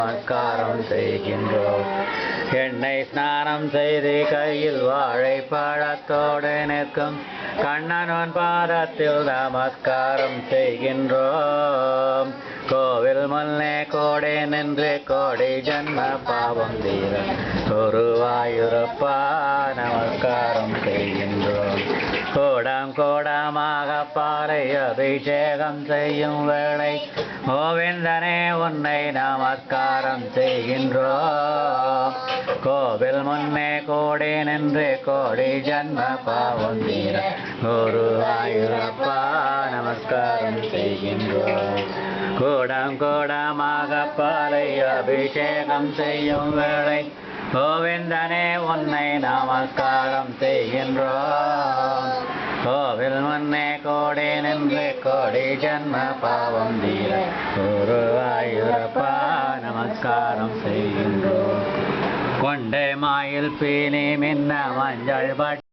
நமஸ்காரம் செய்கின்றோம். எண்ணெய் ஸ்நானம் செய்து கையில் வாழைப்பழத்தோடு நிற்கும் கண்ணனுன் பாதத்தில் நமஸ்காரம் செய்கின்றோம். கோவில் முன்னே கோடை நின்று கோடை ஜன்ம பாவம் தீர குருவாயூரப்பா நமஸ்காரம் செய்கின்றோம். கோடம் கோடமாக பாறை அபிஷேகம் செய்யும் வேளை கோவிந்தனே உன்னை நமஸ்காரம் செய்கின்றோம். கோவில் முன்னே கோடி நின்று கோடி ஜன்ம பாவம் தீர குருவாயூரப்பா நமஸ்காரம் செய்கின்றோம். கோடம் கோடமாக பாறை அபிஷேகம் செய்யும் வேளை கோவிந்தனே உன்னை நமஸ்காரம் செய்கின்றோம். கோவில் முன்னே கோடி நின்று கோடி ஜன்ம பாவம் தீர குருவாயூரப்பா நமஸ்காரம் செய்கின்றோம். கொண்டை மாயில் பீலி மின்ன மஞ்சள் பட்டு